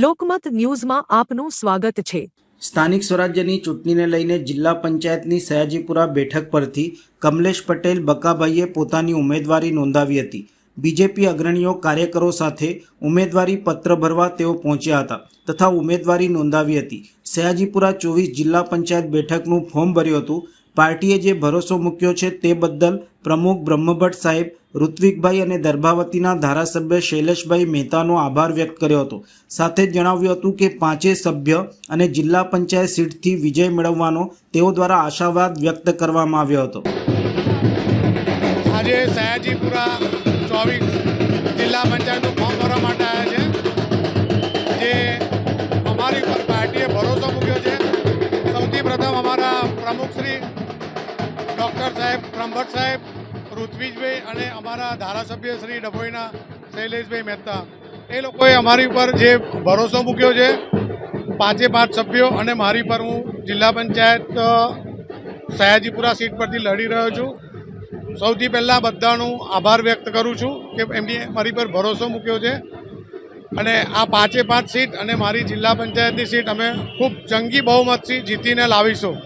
લોકમત ન્યૂઝમાં આપનું સ્વાગત છે। સ્થાનિક સ્વરાજ્યની ચૂંટણીને લઈને જિલ્લા પંચાયતની સયાજીપુરા બેઠક પરથી કમલેશ પટેલ બકાભાઈએ પોતાની ઉમેદવારી નોંધાવી હતી। બીજેપી અગ્રણીઓ કાર્યકરો સાથે ઉમેદવારી પત્ર ભરવા તેઓ પહોંચ્યા હતા તથા ઉમેદવારી નોંધાવી હતી। સયાજીપુરા 24 જિલ્લા પંચાયત બેઠકનું ફોર્મ ભર્યું હતું। પાર્ટીએ જે ભરોસો મૂક્યો છે તે બદલ પ્રમુખ બ્રહ્મભટ્ટ સાહેબ, ઋત્વિકભાઈ અને દર્ભાવતીના ધારાસભ્ય શૈલેષભાઈ મહેતાનો આભાર વ્યક્ત કર્યો હતો। સાથે જ જણાવ્યું હતું કે 5 સભ્ય અને જિલ્લા પંચાયત સીટથી વિજય મેળવવાનો તેઓ દ્વારા આશાવાદ વ્યક્ત કરવામાં આવ્યો હતો। આજે સયાજીપુરા 24 જિલ્લા પંચાયતનું ફોર્મ ભરવા માટે આવ્યા છે, જે અમારી પર પાર્ટીએ ભરોસો મૂક્યો છે। સૌથી પ્રથમ અમારા પ્રમુખ શ્રી ડૉક્ટર સાહેબ બ્રહ્મભટ્ટ સાહેબ, ઋત્વિજભાઈ અને અમારા ધારાસભ્ય શ્રી ડભોઈના શૈલેષભાઈ મહેતા, એ લોકોએ અમારી ઉપર જે ભરોસો મૂક્યો છે, 5 સભ્યો અને મારી પર હું જિલ્લા પંચાયત સયાજીપુરા સીટ પરથી લડી રહ્યો છું। સૌથી પહેલાં બધાનું આભાર વ્યક્ત કરું છું કે એમની મારી પર ભરોસો મૂક્યો છે અને આ 5 સીટ અને મારી જિલ્લા પંચાયતની સીટ અમે ખૂબ જંગી બહુમતથી જીતીને લાવીશું।